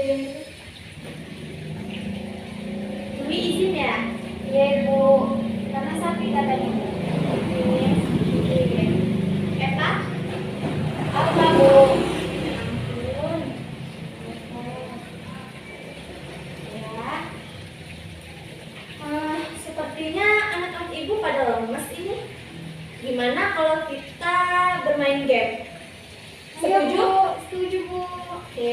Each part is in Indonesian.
Dwi izin ya? Iya Ibu. Karena sapi katanya. Eva? Apa Bu? Ampun. Ya. Sepertinya anak-anak ibu pada lemes ini. Gimana kalau kita bermain game? Iya, Setuju? Bu. Setuju Bu. Oke.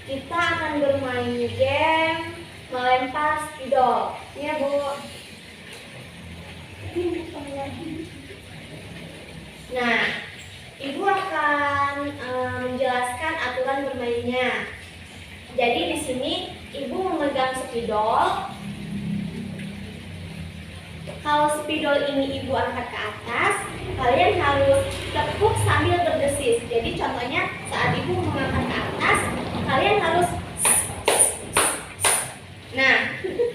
Kita akan bermain game melempar spidol. Iya Bu. Nah, ibu akan menjelaskan aturan bermainnya. Jadi di sini ibu memegang spidol. Kalau spidol ini ibu angkat ke atas, kalian harus tepuk sambil berdesis. Jadi contohnya saat ibu mengangkat ke atas, kalian harus. Nah,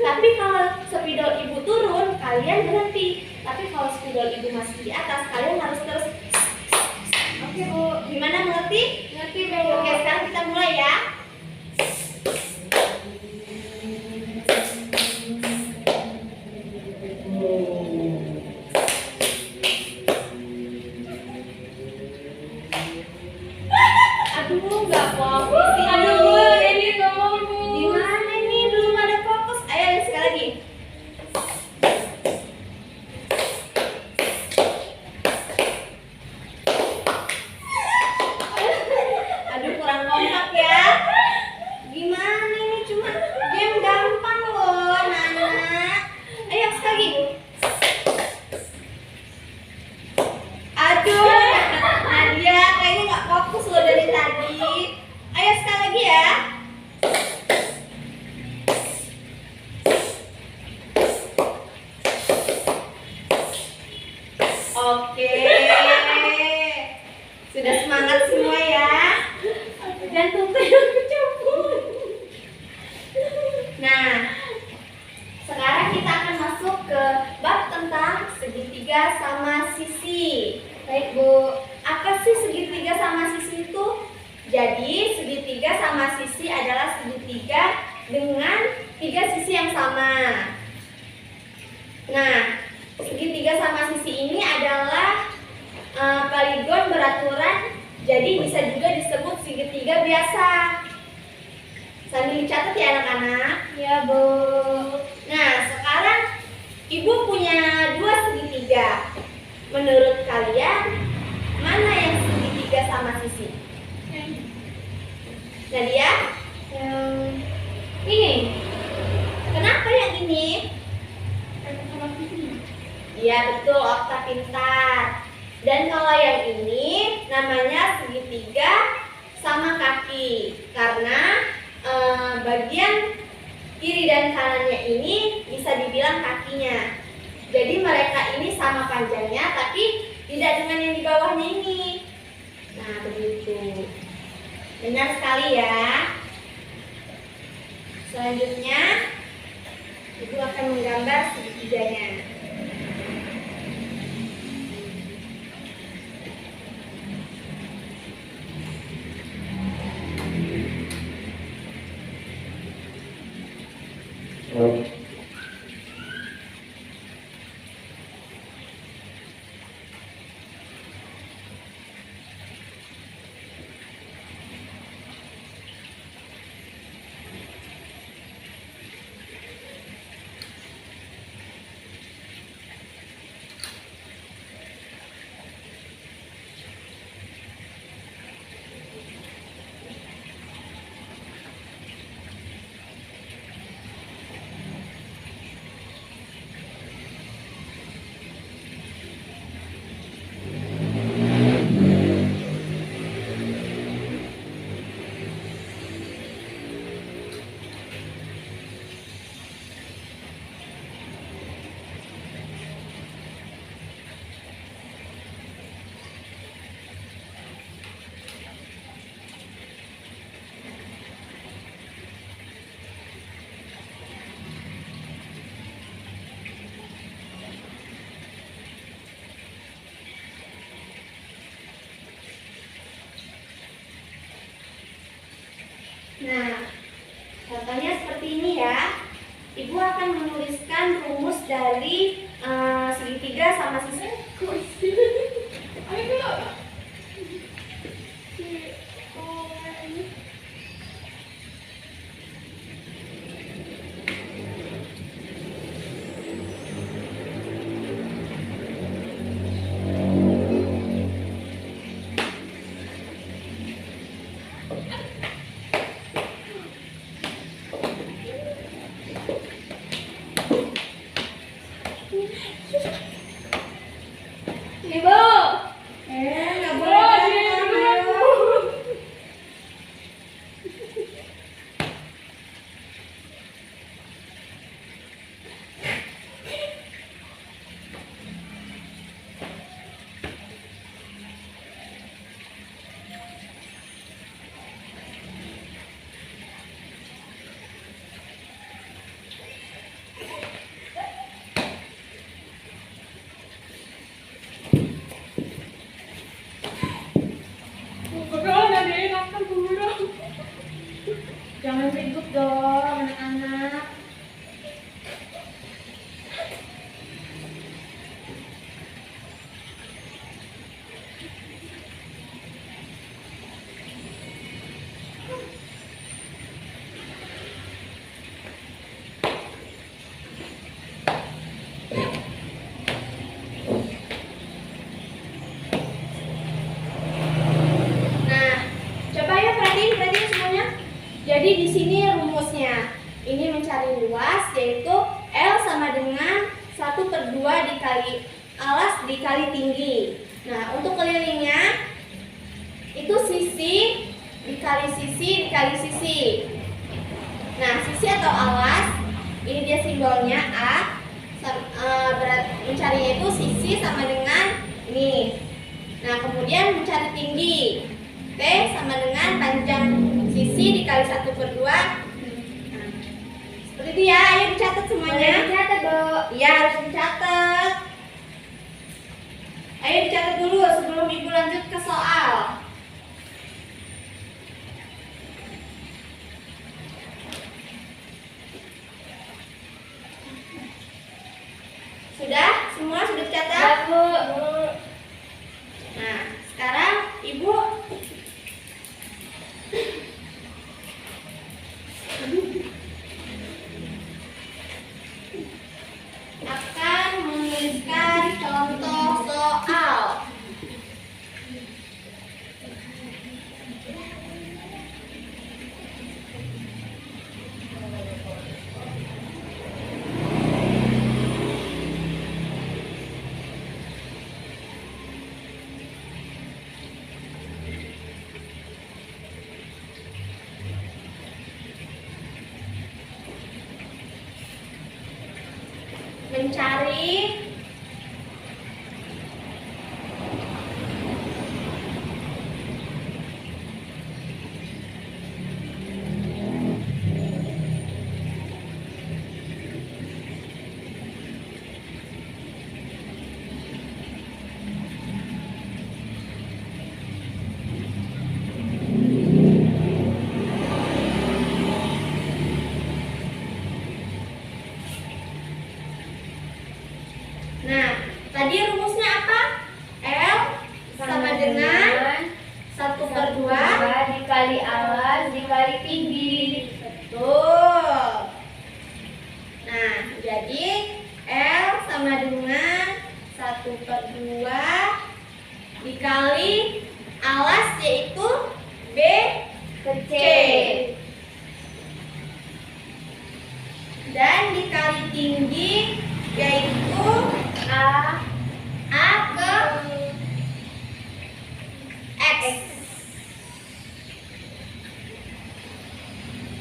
tapi kalau spidol ibu turun, kalian berhenti. Tapi kalau spidol ibu masih di atas, kalian harus terus. Oke Bu. Gimana, mengerti? Ngerti Bu. Oke, sekarang kita mulai ya. Aduh, nggak fokus sih. Aduh Bu, ini nggak mau Bu. Gimana ini? Belum ada fokus. Ayo sekali lagi. Aduh, kurang kompak ya. Gimana ini? Cuma game gampang loh, Nana. Ayo sekali lagi. Aduh, Nadia kayaknya nggak fokus loh dari tadi. Ayo sekali lagi ya. Oke. Sudah semangat semua ya. Jantung saya kecopot. Nah, sekarang kita akan masuk ke bab tentang segitiga sama sisi. Baik Bu. Apa sih segitiga sama sisi itu? Jadi, segitiga sama sisi adalah segitiga dengan tiga sisi yang sama. Nah, segitiga sama sisi ini adalah poligon beraturan, jadi bisa juga disebut segitiga biasa. Sambil dicatat ya anak-anak. Iya Bu. Nah, sekarang ibu punya dua segitiga. Menurut kalian, mana yang segitiga sama sisi? Nadia? Yang Ini. Kenapa yang ini? Iya betul, okta pintar. Dan kalau yang ini namanya segitiga sama kaki. Karena bagian kiri dan kanannya ini bisa dibilang kakinya. Jadi mereka ini sama panjangnya, tapi tidak dengan yang di bawahnya ini. Nah begitu. Benar sekali ya. Selanjutnya, ibu akan menggambar segitiganya. Nah, contohnya seperti ini ya. Ibu akan menuliskan rumus dari segitiga sama sisi. Ibu. Nggak boleh. Jangan ribut dong anak-anak. Nah, coba ya perhatiin semuanya. Jadi di sini rumusnya. Ini mencari luas, yaitu L sama dengan 1/2 dikali alas dikali tinggi. Nah, untuk kelilingnya itu sisi dikali sisi dikali sisi. Nah, sisi atau alas, ini dia simbolnya A. Mencarinya itu sisi sama dengan ini. Nah, kemudian mencari tinggi. T sama dengan panjang sisi dikali 1/2. Nah, seperti itu ya. Ayo dicatat semuanya. Boleh dicatat, Bu. Iya, harus dicatat. Ayo dicatat dulu sebelum Ibu lanjut ke soal. Sudah? Semua sudah dicatat? Ya, Bu. Nah, sekarang Ibu akan menuliskan contoh soal. Mencari Nah, tadi rumusnya apa? L sama dengan 1/2 dikali alas dikali tinggi. Betul. Nah, jadi L sama dengan 1/2 dikali alas yaitu B Ke C. dan dikali tinggi yaitu A. ke X.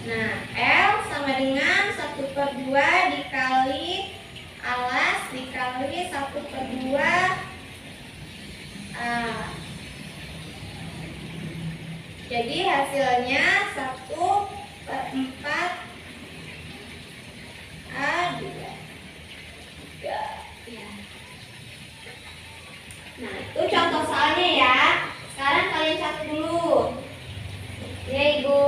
Nah, L sama dengan 1/2 dikali alas dikali 1/2 A. Jadi hasilnya 1/4 A2. Ya. Nah, itu contoh soalnya ya. Sekarang kalian catat dulu. Ya, Ibu.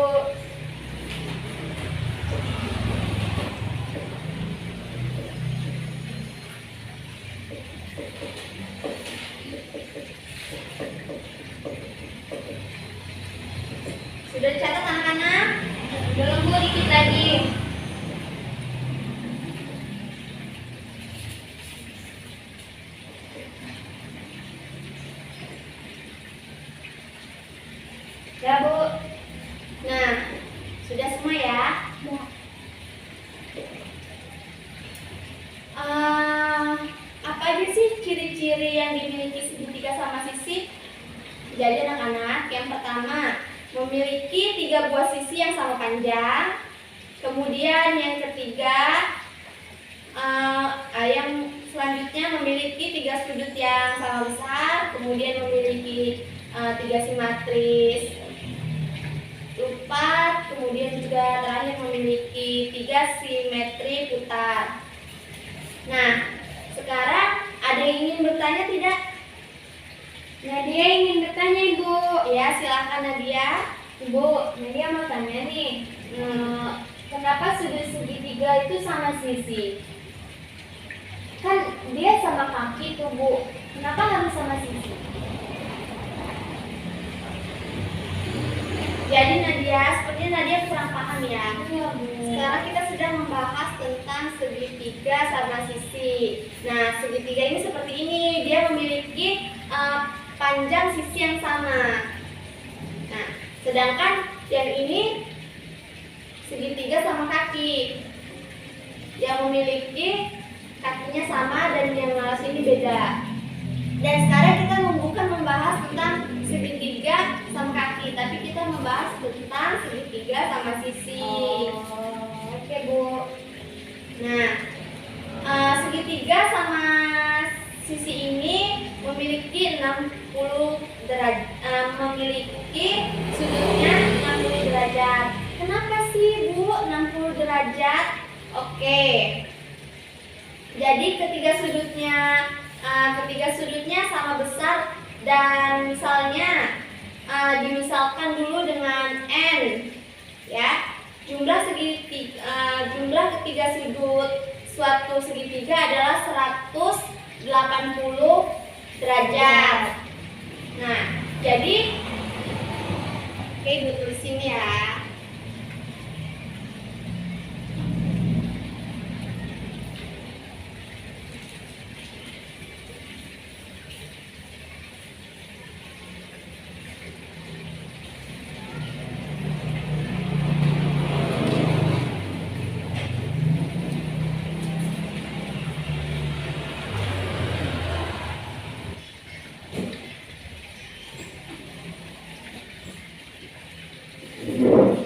Jadi anak-anak, yang pertama memiliki 3 buah sisi yang sama panjang. Kemudian yang ketiga, yang selanjutnya memiliki 3 sudut yang sama besar. Kemudian memiliki 3 simetris 4. Kemudian juga terakhir memiliki 3 simetri putar. Nah, sekarang ada yang ingin bertanya tidak? Nadia ingin bertanya, Ibu. Ya, silakan Nadia. Ibu, Nadia mau tanya nih. Kenapa sudut segitiga itu sama sisi? Kan dia sama kaki tuh, Bu. Kenapa harus sama sisi? Jadi Nadia, sepertinya Nadia kurang paham ya. Iya, Bu. Sekarang kita sudah membahas tentang segitiga sama sisi. Nah, segitiga ini seperti ini. Dia memiliki panjang sisi yang sama. Nah, sedangkan yang ini segitiga sama kaki. Yang memiliki kakinya sama dan yang laras ini beda. Dan sekarang kita bukan membahas tentang segitiga sama kaki, tapi kita membahas tentang segitiga sama sisi. Oke, Bu. Nah, segitiga sama sisi ini memiliki 60 derajat, memiliki sudutnya 60 derajat. Kenapa sih, Bu, 60 derajat? Oke. Jadi ketiga sudutnya sama besar dan misalnya dimisalkan dulu dengan n, ya. Jumlah ketiga sudut suatu segitiga adalah 180 derajat. Nah, jadi oke, Ibu tulisin ya.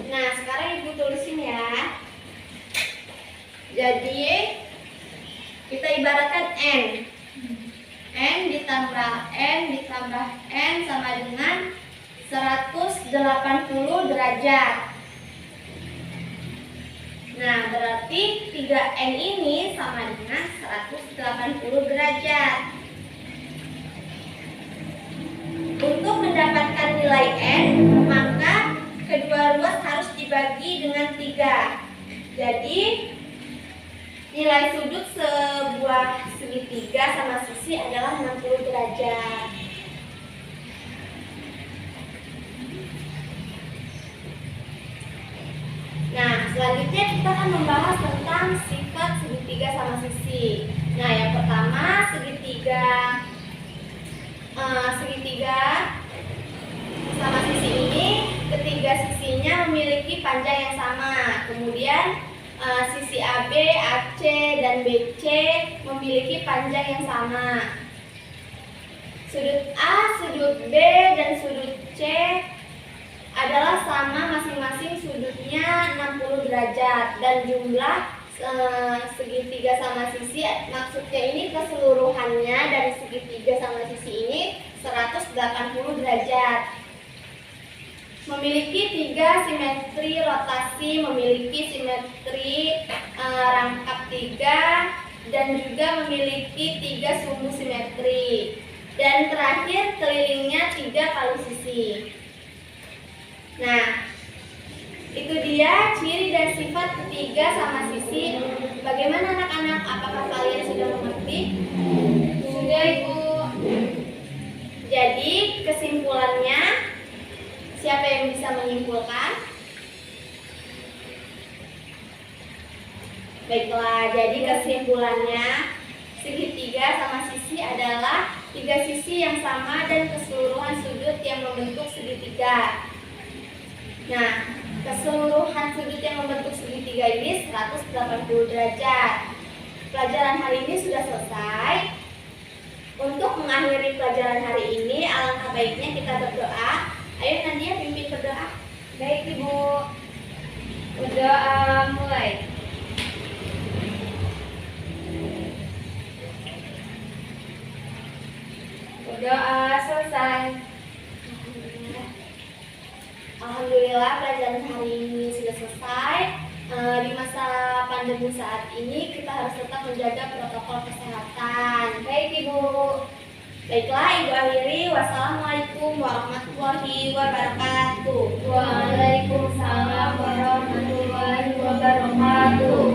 Nah, sekarang Ibu tulisin ya. Jadi kita ibaratkan N. N ditambah N sama dengan 180 derajat. Nah, berarti 3N ini sama dengan 180 derajat. Untuk mendapatkan nilai N, maka kedua ruas harus dibagi dengan 3. Jadi nilai sudut sebuah segitiga sama sisi adalah 60 derajat. Nah, selanjutnya kita akan membahas tentang sifat segitiga sama sisi. Nah, yang pertama segitiga sama sisi ini, ketiga sisinya memiliki panjang yang sama. Kemudian sisi AB, AC, dan BC memiliki panjang yang sama. Sudut A, sudut B, dan sudut C adalah sama, masing-masing sudutnya 60 derajat. Dan jumlah segitiga sama sisi, maksudnya ini keseluruhannya dari segitiga sama sisi ini 180 derajat. Memiliki 3 simetri rotasi, memiliki simetri rangkap 3, dan juga memiliki 3 sumbu simetri. Dan terakhir kelilingnya 3 kali sisi. Nah, itu dia ciri dan sifat ketiga sama sisi. Bagaimana anak-anak? Apakah kalian sudah mengerti? Sudah, Ibu. Jadi kesimpulannya, siapa yang bisa menyimpulkan? Baiklah, jadi kesimpulannya segitiga sama sisi adalah 3 sisi yang sama dan keseluruhan sudut yang membentuk segitiga. Nah, keseluruhan sudut yang membentuk segitiga ini 180 derajat. Pelajaran hari ini sudah selesai. Untuk mengakhiri pelajaran hari ini, alangkah baiknya kita berdoa. Ayo Nadia pimpin berdoa. Baik Ibu. Berdoa mulai. Berdoa selesai. Alhamdulillah pelajaran hari ini sudah selesai. Di masa pandemi saat ini kita harus tetap menjaga protokol kesehatan. Baik Ibu. Baiklah, Ibu akhiri. Wassalamualaikum warahmatullahi wabarakatuh. Waalaikumsalam warahmatullahi wabarakatuh.